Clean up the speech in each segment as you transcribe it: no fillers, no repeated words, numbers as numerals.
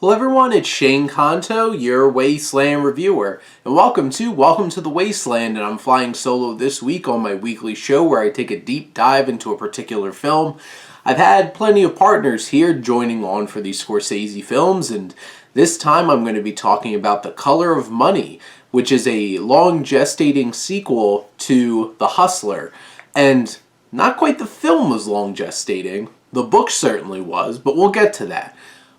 Hello everyone, it's Shane Kanto, your Wasteland Reviewer, and welcome to the Wasteland, and I'm flying solo this week on my weekly show where I take a deep dive into a particular film. I've had plenty of partners here joining on for these Scorsese films, and this time I'm going to be talking about The Color of Money, which is a long gestating sequel to The Hustler, and not quite the film was long gestating, the book certainly was, but we'll get to that.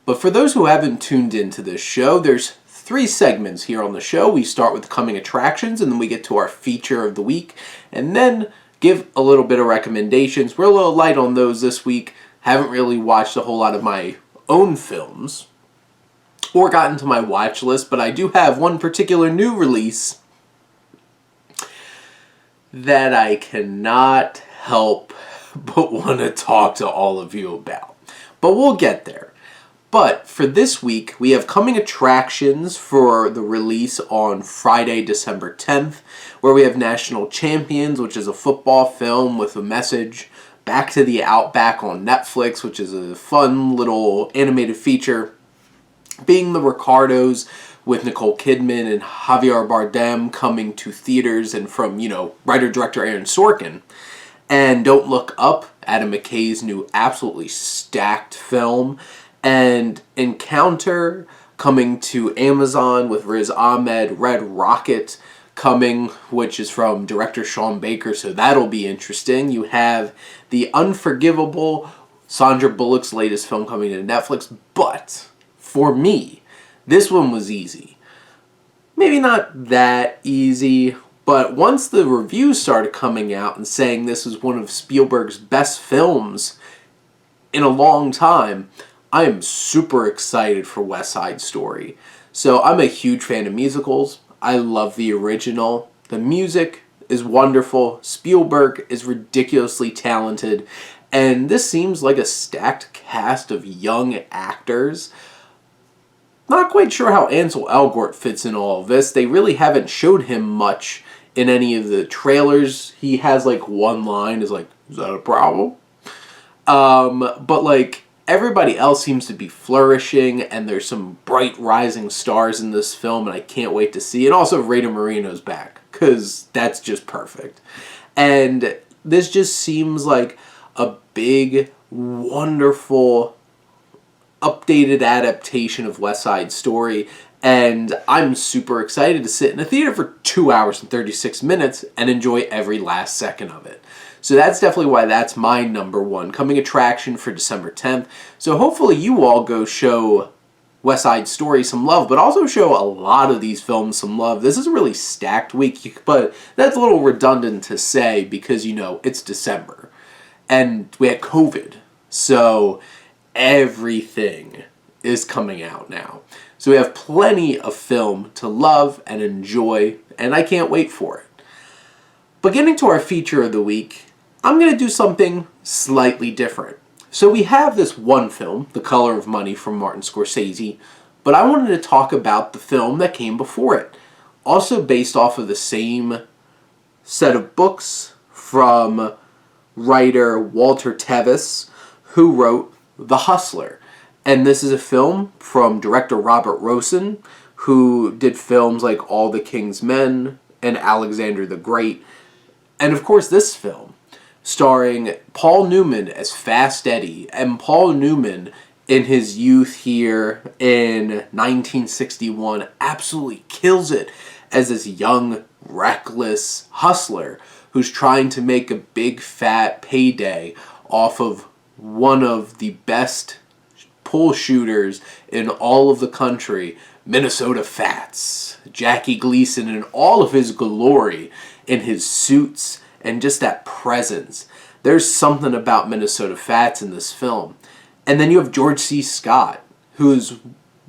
But for those who haven't tuned into this show, there's 3 segments here on the show. We start with coming attractions, and then we get to our feature of the week, and then give a little bit of recommendations. We're a little light on those this week. Haven't really watched a whole lot of my own films or gotten to my watch list, but I do have one particular new release that I cannot help but want to talk to all of you about. But we'll get there. But for this week, we have coming attractions for the release on Friday, December 10th, where we have National Champions, which is a football film with a message, Back to the Outback on Netflix, which is a fun little animated feature, Being the Ricardos with Nicole Kidman and Javier Bardem coming to theaters and from, writer-director Aaron Sorkin. And Don't Look Up, Adam McKay's new absolutely stacked film, and Encounter coming to Amazon with Riz Ahmed, Red Rocket coming, which is from director Sean Baker, so that'll be interesting. You have The Unforgivable, Sandra Bullock's latest film coming to Netflix, but for me, this one was easy. Maybe not that easy, but once the reviews started coming out and saying this was one of Spielberg's best films in a long time, I am super excited for West Side Story. So I'm a huge fan of musicals. I love the original. The music is wonderful. Spielberg is ridiculously talented. And this seems like a stacked cast of young actors. Not quite sure how Ansel Elgort fits in all of this. They really haven't showed him much in any of the trailers. He has one line, is that a problem? But everybody else seems to be flourishing, and there's some bright rising stars in this film, and I can't wait to see. And also, Rita Moreno's back, because that's just perfect. And this just seems like a big, wonderful, updated adaptation of West Side Story, and I'm super excited to sit in a theater for 2 hours and 36 minutes and enjoy every last second of it. So that's definitely why that's my number one coming attraction for December 10th. So hopefully you all go show West Side Story some love, but also show a lot of these films some love. This is a really stacked week, but that's a little redundant to say because, it's December. And we had COVID. So everything is coming out now. So we have plenty of film to love and enjoy, and I can't wait for it. But getting to our feature of the week, I'm going to do something slightly different. So we have this one film, The Color of Money from Martin Scorsese, but I wanted to talk about the film that came before it. Also based off of the same set of books from writer Walter Tevis, who wrote The Hustler. And this is a film from director Robert Rosen, who did films like All the King's Men and Alexander the Great. And of course this film, starring Paul Newman as Fast Eddie, and Paul Newman in his youth here in 1961 absolutely kills it as this young, reckless hustler who's trying to make a big fat payday off of one of the best pool shooters in all of the country, Minnesota Fats. Jackie Gleason in all of his glory in his suits and just that presence. There's something about Minnesota Fats in this film. And then you have George C. Scott, who's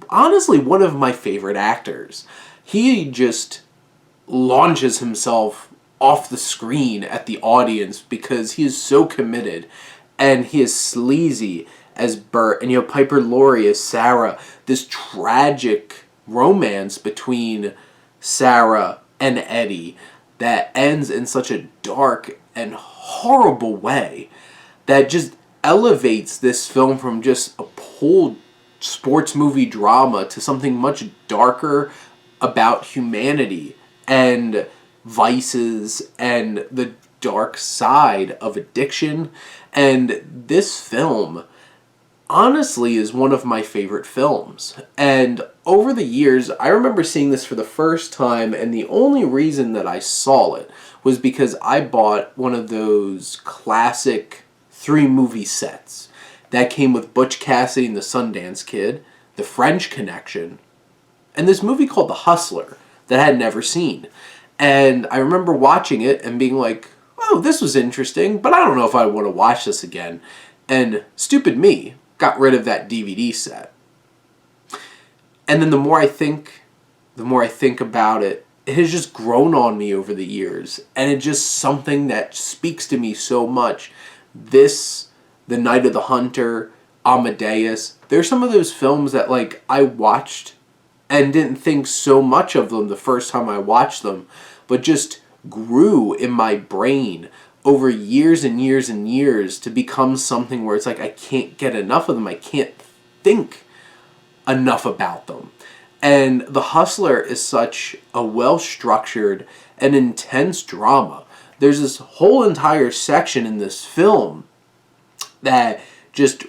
honestly one of my favorite actors. He just launches himself off the screen at the audience because he is so committed, and he is sleazy as Bert, and you have Piper Laurie as Sarah. This tragic romance between Sarah and Eddie that ends in such a dark and horrible way that just elevates this film from just a pool sports movie drama to something much darker about humanity and vices and the dark side of addiction. And this film honestly is one of my favorite films. And over the years, I remember seeing this for the first time, and the only reason that I saw it was because I bought one of those classic 3-movie sets that came with Butch Cassidy and the Sundance Kid, The French Connection, and this movie called The Hustler that I had never seen. And I remember watching it and being like, oh, this was interesting, but I don't know if I want to watch this again. And stupid me got rid of that DVD set. And then the more I think about it, it has just grown on me over the years. And it's just something that speaks to me so much. This, The Night of the Hunter, Amadeus, there's some of those films that like I watched and didn't think so much of them the first time I watched them, but just grew in my brain over years and years and years to become something where it's like I can't get enough of them. I can't think enough about them. And The Hustler is such a well-structured and intense drama. There's this whole entire section in this film that just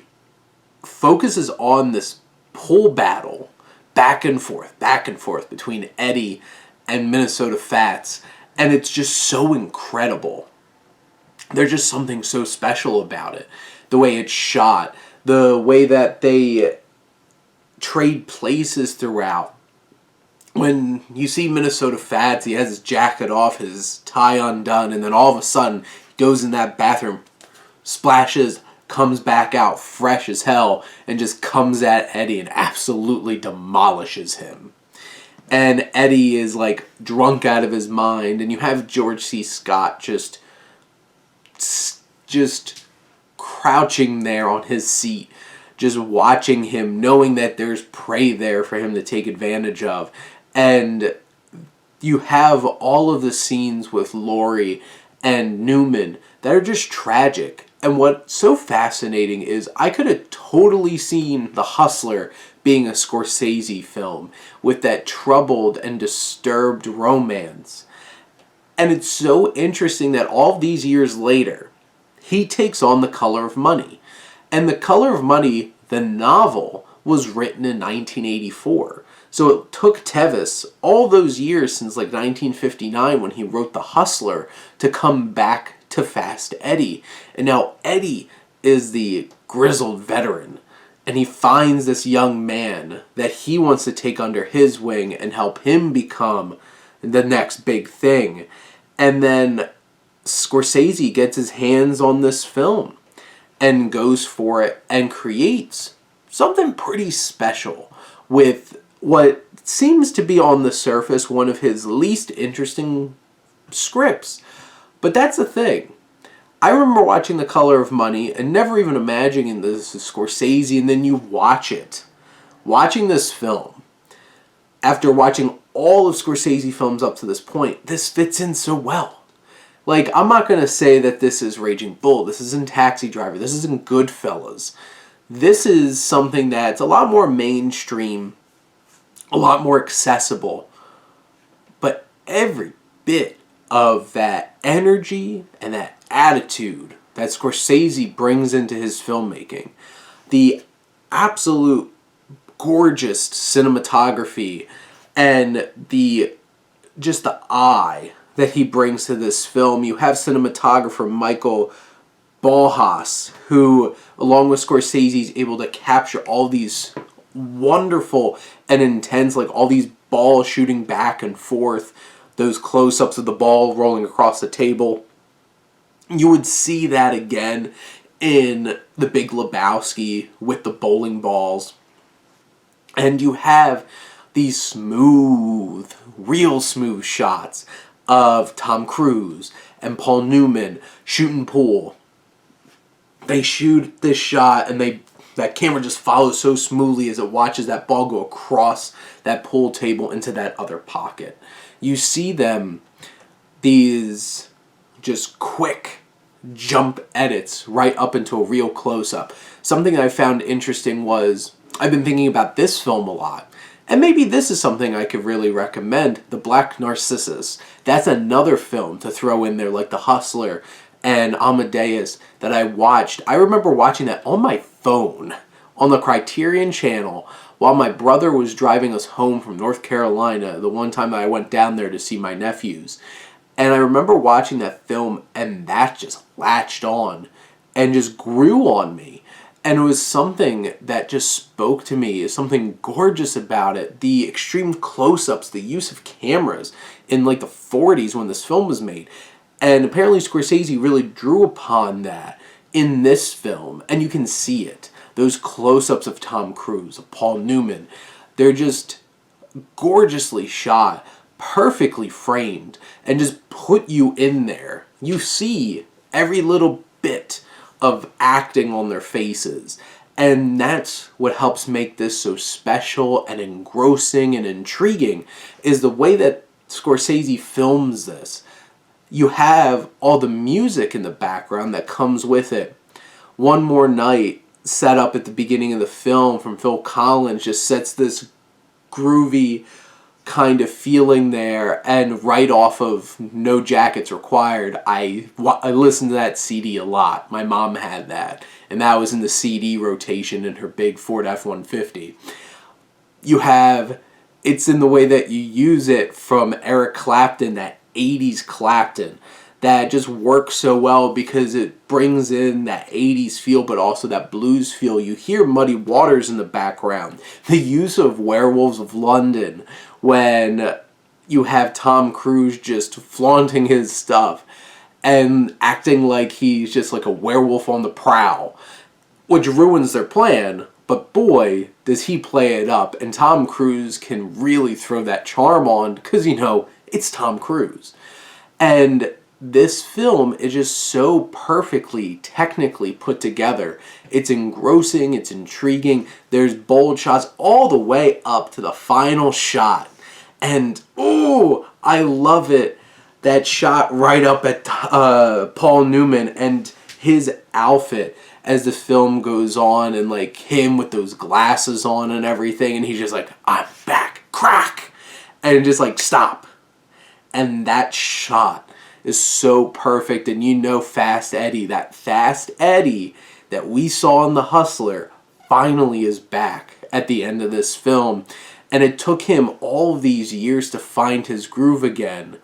focuses on this pool battle back and forth between Eddie and Minnesota Fats. And it's just so incredible. There's just something so special about it. The way it's shot, the way that they trade places throughout. When you see Minnesota Fats, he has his jacket off, his tie undone, and then all of a sudden he goes in that bathroom, splashes, comes back out fresh as hell, and just comes at Eddie and absolutely demolishes him. And Eddie is like drunk out of his mind, and you have George C. Scott just crouching there on his seat, just watching him, knowing that there's prey there for him to take advantage of. And you have all of the scenes with Laurie and Newman that are just tragic. And what's so fascinating is I could have totally seen The Hustler being a Scorsese film with that troubled and disturbed romance. And it's so interesting that all these years later, he takes on The Color of Money. And The Color of Money, the novel, was written in 1984. So it took Tevis all those years since like 1959 when he wrote The Hustler to come back to Fast Eddie. And now Eddie is the grizzled veteran. And he finds this young man that he wants to take under his wing and help him become the next big thing. And then Scorsese gets his hands on this film and goes for it and creates something pretty special with what seems to be on the surface one of his least interesting scripts. But that's the thing. I remember watching The Color of Money and never even imagining this is Scorsese, and then you watch it. Watching this film, after watching all of Scorsese films up to this point, this fits in so well. Like, I'm not going to say that this is Raging Bull, this isn't Taxi Driver, this isn't Goodfellas. This is something that's a lot more mainstream, a lot more accessible, but every bit of that energy and that attitude that Scorsese brings into his filmmaking, the absolute gorgeous cinematography and the eye that he brings to this film. You have cinematographer Michael Balhas, who, along with Scorsese, is able to capture all these wonderful and intense, like all these balls shooting back and forth, those close-ups of the ball rolling across the table. You would see that again in The Big Lebowski with the bowling balls. And you have these smooth, real smooth shots of Tom Cruise and Paul Newman shooting pool. They shoot this shot and that camera just follows so smoothly as it watches that ball go across that pool table into that other pocket. You see them, these just quick jump edits right up into a real close-up. Something I found interesting was I've been thinking about this film a lot. And maybe this is something I could really recommend, The Black Narcissus. That's another film to throw in there, like The Hustler and Amadeus, that I watched. I remember watching that on my phone, on the Criterion Channel, while my brother was driving us home from North Carolina, the one time that I went down there to see my nephews. And I remember watching that film, and that just latched on and just grew on me. And it was something that just spoke to me. There's something gorgeous about it. The extreme close-ups, the use of cameras in like the 40s when this film was made. And apparently Scorsese really drew upon that in this film. And you can see it. Those close-ups of Tom Cruise, of Paul Newman. They're just gorgeously shot, perfectly framed, and just put you in there. You see every little bit of acting on their faces. And that's what helps make this so special and engrossing and intriguing, is the way that Scorsese films this. You have all the music in the background that comes with it. One More Night, set up at the beginning of the film from Phil Collins, just sets this groovy kind of feeling there, and right off of No Jackets Required, I listened to that CD a lot. My mom had that, and that was in the CD rotation in her big Ford F-150. You have, it's in the way that you use it from Eric Clapton, that 80s Clapton, that just works so well because it brings in that 80s feel, but also that blues feel. You hear Muddy Waters in the background. The use of Werewolves of London, when you have Tom Cruise just flaunting his stuff and acting like he's just like a werewolf on the prowl, which ruins their plan, but boy, does he play it up. And Tom Cruise can really throw that charm on because, you know, it's Tom Cruise. And this film is just so perfectly, technically put together. It's engrossing, it's intriguing. There's bold shots all the way up to the final shot. And, ooh, I love it. That shot right up at Paul Newman and his outfit as the film goes on, and like him with those glasses on and everything. And he's just like, I'm back, crack. And just like, stop. And that shot is so perfect. And you know Fast Eddie, that Fast Eddie that we saw in The Hustler, finally is back at the end of this film. And it took him all these years to find his groove again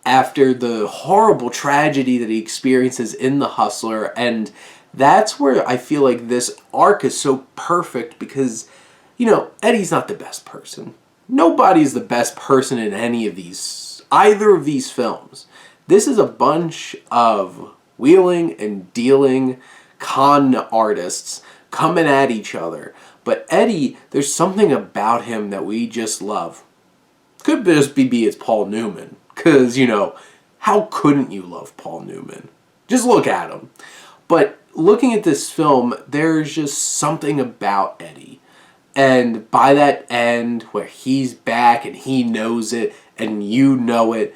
after the horrible tragedy that he experiences in The Hustler. And that's where I feel like this arc is so perfect because, you know, Eddie's not the best person. Nobody's the best person in any of these, either of these films. This is a bunch of wheeling and dealing con artists coming at each other. But Eddie, there's something about him that we just love. Could just be it's Paul Newman. Because, you know, how couldn't you love Paul Newman? Just look at him. But looking at this film, there's just something about Eddie. And by that end, where he's back and he knows it, and you know it,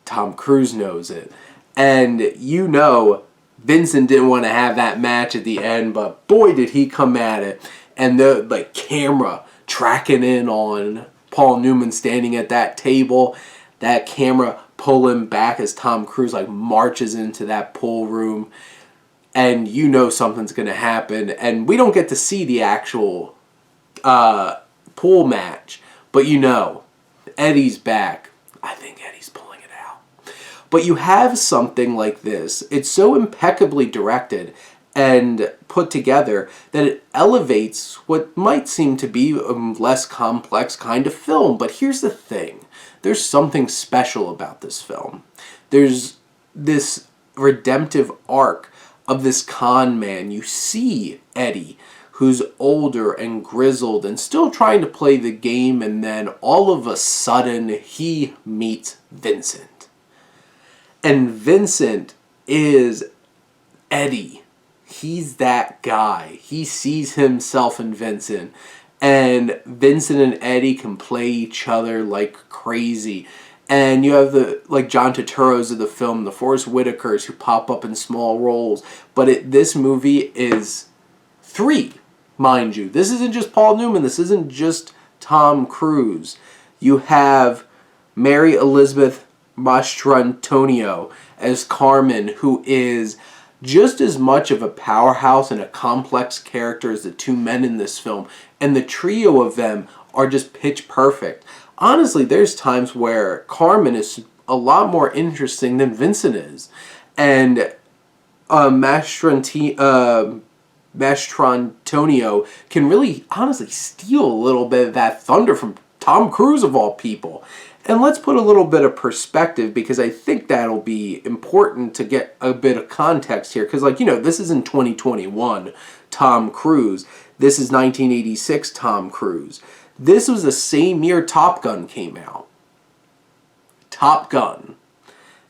Tom Cruise knows it. And you know, Vincent didn't want to have that match at the end, but boy did he come at it. And the like camera tracking in on Paul Newman standing at that table, that camera pulling back as Tom Cruise like marches into that pool room, and you know something's going to happen. And we don't get to see the actual pool match, but you know, Eddie's back. I think Eddie's pulling it out. But you have something like this. It's so impeccably directed and put together that it elevates what might seem to be a less complex kind of film. But here's the thing. There's something special about this film. There's this redemptive arc of this con man. You see Eddie, who's older and grizzled and still trying to play the game, and then all of a sudden he meets Vincent. And Vincent is Eddie. He's that guy. He sees himself in Vincent. And Vincent and Eddie can play each other like crazy. And you have the like John Turturros of the film, the Forrest Whitakers, who pop up in small roles. But this movie is 3 mind you. This isn't just Paul Newman. This isn't just Tom Cruise. You have Mary Elizabeth Mastrantonio as Carmen, who is just as much of a powerhouse and a complex character as the two men in this film. And the trio of them are just pitch perfect. Honestly, there's times where Carmen is a lot more interesting than Vincent is. And Mastrantonio can really, honestly, steal a little bit of that thunder from Tom Cruise, of all people. And let's put a little bit of perspective, because I think that'll be important to get a bit of context here. Because, this is in 2021 Tom Cruise. This is 1986 Tom Cruise. This was the same year Top Gun came out. Top Gun.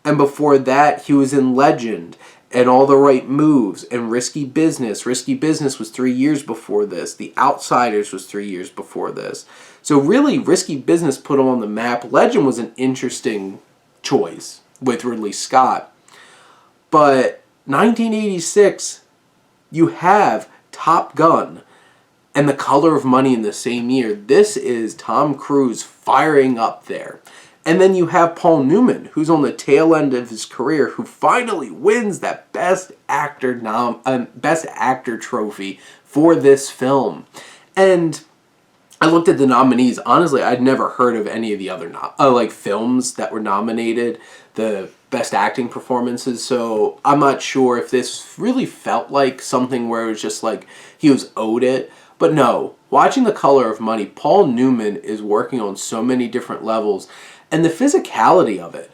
And before that, he was in Legend and All the Right Moves and Risky Business. Risky Business was 3 years before this. The Outsiders was 3 years before this. So really, Risky Business put him on the map. Legend was an interesting choice with Ridley Scott. But 1986, you have Top Gun and The Color of Money in the same year. This is Tom Cruise firing up there. And then you have Paul Newman, who's on the tail end of his career, who finally wins that Best Actor trophy for this film. And I looked at the nominees. Honestly, I'd never heard of any of the other films that were nominated, the Best Acting performances. So I'm not sure if this really felt like something where it was just like he was owed it. But no, watching The Color of Money, Paul Newman is working on so many different levels. And the physicality of it,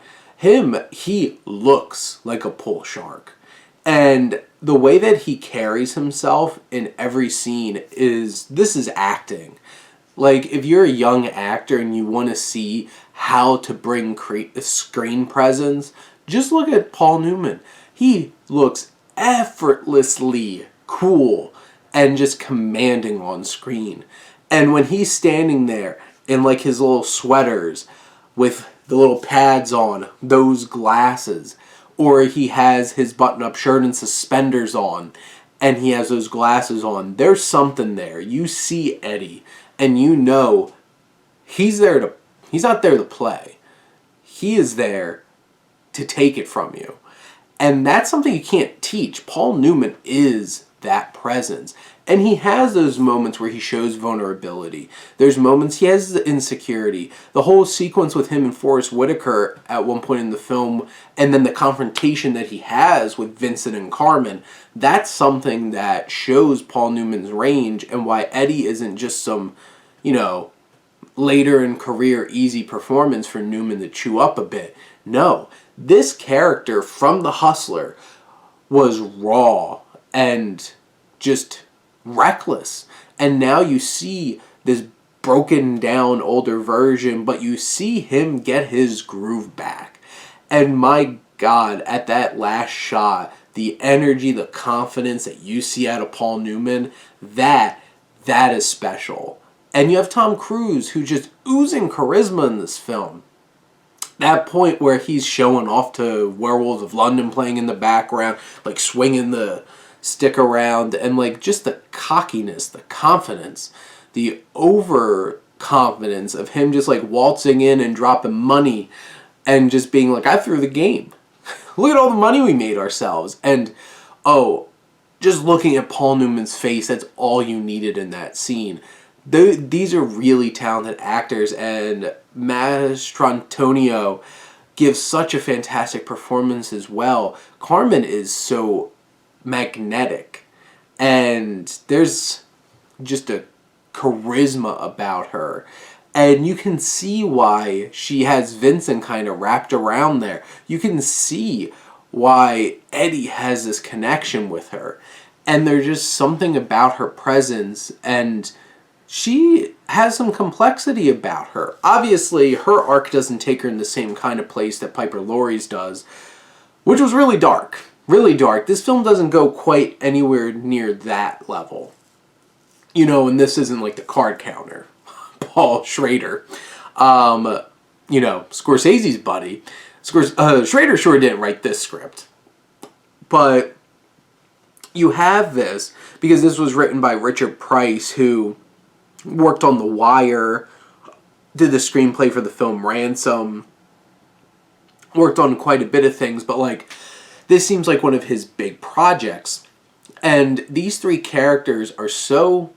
he looks like a bull shark. And the way that he carries himself in every scene this is acting. Like, if you're a young actor and you want to see how to bring screen presence, just look at Paul Newman. He looks effortlessly cool and just commanding on screen. And when he's standing there in his little sweaters with the little pads on, those glasses, or he has his button-up shirt and suspenders on, and he has those glasses on, there's something there. You see Eddie, and you know he's not there to play. He is there to take it from you. And that's something you can't teach. Paul Newman is that presence. And he has those moments where he shows vulnerability. There's moments he has the insecurity. The whole sequence with him and Forrest Whitaker at one point in the film, and then the confrontation that he has with Vincent and Carmen, that's something that shows Paul Newman's range and why Eddie isn't just some, later in career easy performance for Newman to chew up a bit. No, this character from The Hustler was raw and just reckless. And now you see this broken down older version, but you see him get his groove back. And my God, at that last shot, the energy, the confidence that you see out of Paul Newman, that is special. And you have Tom Cruise, who's just oozing charisma in this film. That point where he's showing off to Werewolves of London playing in the background, swinging the stick around, and just the cockiness, the confidence, the overconfidence of him just waltzing in and dropping money and just being like, I threw the game. Look at all the money we made ourselves. And just looking at Paul Newman's face, that's all you needed in that scene. These are really talented actors, and Mastrantonio gives such a fantastic performance as well. Carmen is so magnetic, and there's just a charisma about her, and you can see why she has Vincent kind of wrapped around there. You can see why Eddie has this connection with her, and there's just something about her presence, and she has some complexity about her. Obviously, her arc doesn't take her in the same kind of place that Piper Laurie's does, which was really dark. Really dark. This film doesn't go quite anywhere near that level. And this isn't the card counter. Paul Schrader. Scorsese's buddy. Schrader sure didn't write this script. But you have this, because this was written by Richard Price, who worked on The Wire, did the screenplay for the film Ransom, worked on quite a bit of things, but like, this seems like one of his big projects. And these three characters are so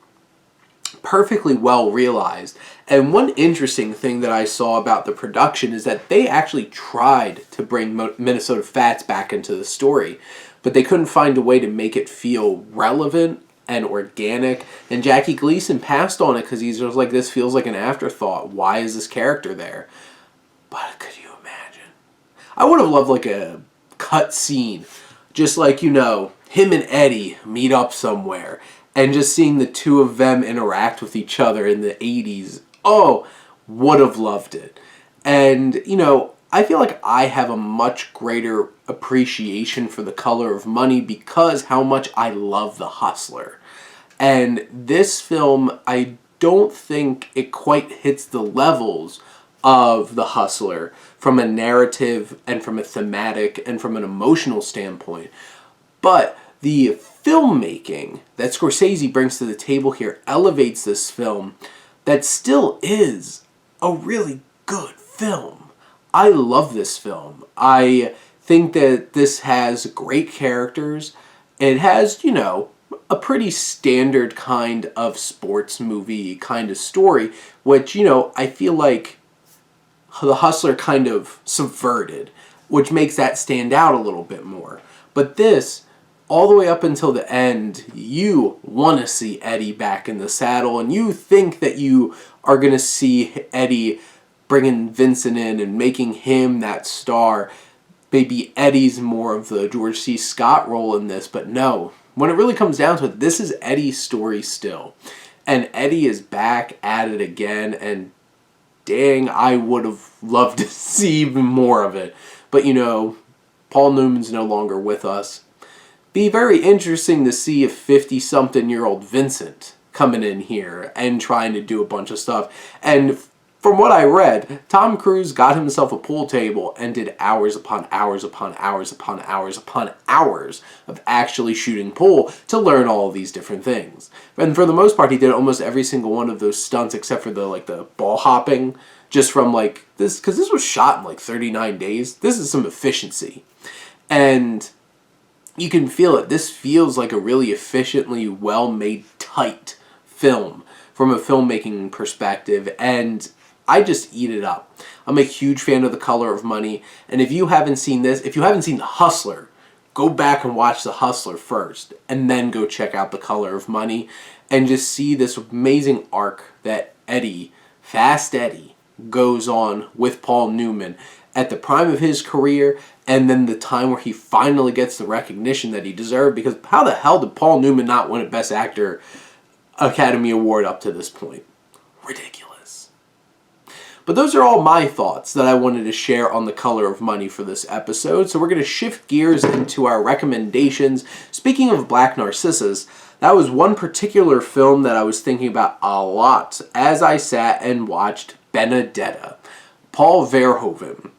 perfectly well realized. And one interesting thing that I saw about the production is that they actually tried to bring Minnesota Fats back into the story, but they couldn't find a way to make it feel relevant and organic. And Jackie Gleason passed on it because he's just like, this feels like an afterthought. Why is this character there? But could you imagine? I would have loved like a cut scene, just like, you know, him and Eddie meet up somewhere, and just seeing the two of them interact with each other in the 80s. Oh, would have loved it. And, you know, I feel like I have a much greater appreciation for The Color of Money because how much I love The Hustler. And this film, I don't think it quite hits the levels of The Hustler from a narrative and from a thematic and from an emotional standpoint. But the filmmaking that Scorsese brings to the table here elevates this film that still is a really good film. I love this film. I think that this has great characters. It has, you know, a pretty standard kind of sports movie kind of story, which, you know, I feel like The Hustler kind of subverted, which makes that stand out a little bit more. But this, all the way up until the end, you want to see Eddie back in the saddle, and you think that you are going to see Eddie bringing Vincent in and making him that star. Maybe Eddie's more of the George C. Scott role in this, but no. When it really comes down to it, this is Eddie's story still. And Eddie is back at it again, and dang, I would have loved to see even more of it. But, you know, Paul Newman's no longer with us. Be very interesting to see if 50-something-year-old Vincent coming in here and trying to do a bunch of stuff. And from what I read, Tom Cruise got himself a pool table and did hours upon hours upon hours upon hours upon hours of actually shooting pool to learn all of these different things. And for the most part, he did almost every single one of those stunts except for the ball hopping, just from like this, because this was shot in like 39 days. This is some efficiency. And you can feel it. This feels like a really efficiently well-made, tight film from a filmmaking perspective, and I just eat it up. I'm a huge fan of The Color of Money, and if you haven't seen this, if you haven't seen The Hustler, go back and watch The Hustler first, and then go check out The Color of Money, and just see this amazing arc that Eddie, Fast Eddie, goes on with Paul Newman at the prime of his career, and then the time where he finally gets the recognition that he deserved, because how the hell did Paul Newman not win a Best Actor Academy Award up to this point? Ridiculous. But those are all my thoughts that I wanted to share on The Color of Money for this episode, so we're going to shift gears into our recommendations. Speaking of Black Narcissus, that was one particular film that I was thinking about a lot as I sat and watched Benedetta. Paul Verhoeven.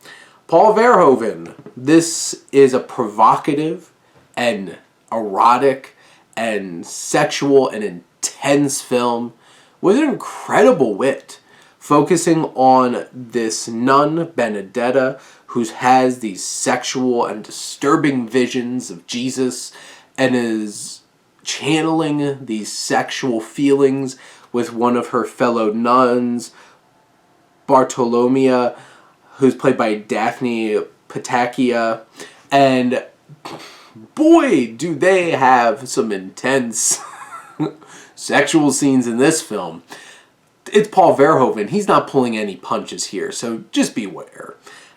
Paul Verhoeven, this is a provocative and erotic and sexual and intense film with an incredible wit, focusing on this nun, Benedetta, who has these sexual and disturbing visions of Jesus and is channeling these sexual feelings with one of her fellow nuns, Bartolomea, who's played by Daphne Patachia, and boy, do they have some intense sexual scenes in this film. It's Paul Verhoeven. He's not pulling any punches here, so just beware.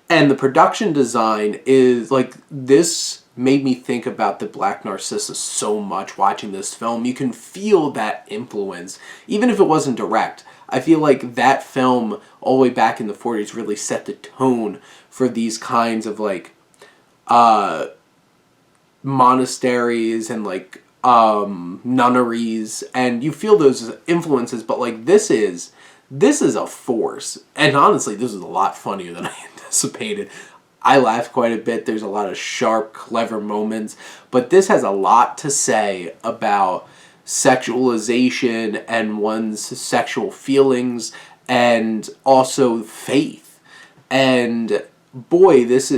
And the production design is, like, this made me think about the Black Narcissus so much watching this film. You can feel that influence, even if it wasn't direct. I feel like that film, all the way back in the 40s, really set the tone for these kinds of, like, monasteries and, like, nunneries. And you feel those influences, but, like, this is a force. And honestly, this is a lot funnier than I anticipated. I laughed quite a bit. There's a lot of sharp, clever moments. But this has a lot to say about sexualization and one's sexual feelings and also faith. And boy, this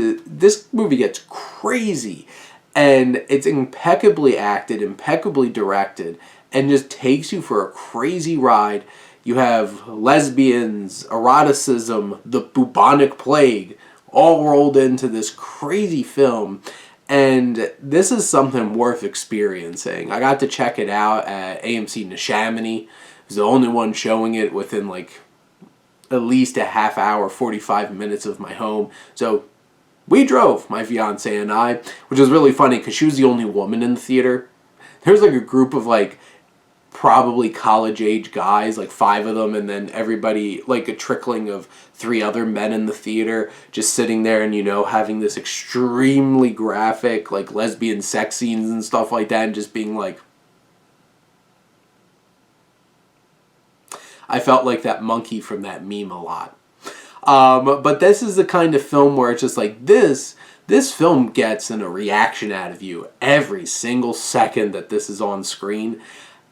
movie gets crazy. And it's impeccably acted, impeccably directed, and just takes you for a crazy ride. You have lesbians, eroticism, the bubonic plague, all rolled into this crazy film. And this is something worth experiencing. I got to check it out at AMC Neshaminy. It was the only one showing it within like at least a half hour, 45 minutes of my home. So we drove, my fiance and I, which was really funny because she was the only woman in the theater. There was like a group of like probably college-age guys, like 5 of them, and then everybody, like a trickling of 3 other men in the theater, just sitting there and, having this extremely graphic, like, lesbian sex scenes and stuff like that, and just being like... I felt like that monkey from that meme a lot. But this is the kind of film where it's just like, this film gets a reaction out of you every single second that this is on screen.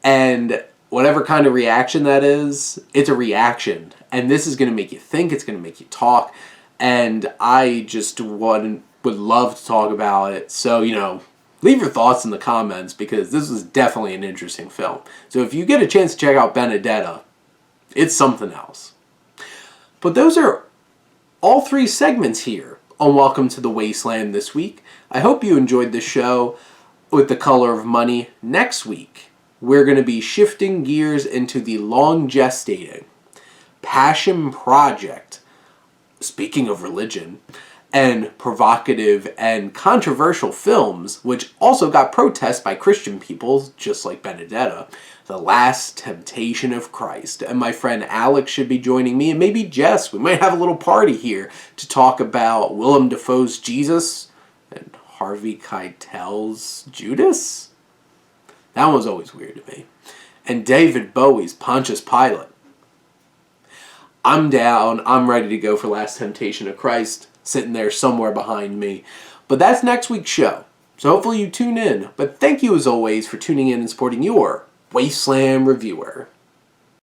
And whatever kind of reaction that is, it's a reaction. And this is going to make you think, it's going to make you talk. And I just would love to talk about it. So, leave your thoughts in the comments because this is definitely an interesting film. So if you get a chance to check out Benedetta, it's something else. But those are all 3 segments here on Welcome to the Wasteland this week. I hope you enjoyed the show with The Color of Money. Next week, we're going to be shifting gears into the long-gestating passion project, speaking of religion, and provocative and controversial films, which also got protest by Christian people, just like Benedetta, The Last Temptation of Christ. And my friend Alex should be joining me, and maybe Jess. We might have a little party here to talk about Willem Dafoe's Jesus and Harvey Keitel's Judas. That one was always weird to me. And David Bowie's Pontius Pilate. I'm down. I'm ready to go for Last Temptation of Christ, sitting there somewhere behind me. But that's next week's show. So hopefully you tune in. But thank you as always for tuning in and supporting your Wasteland Reviewer.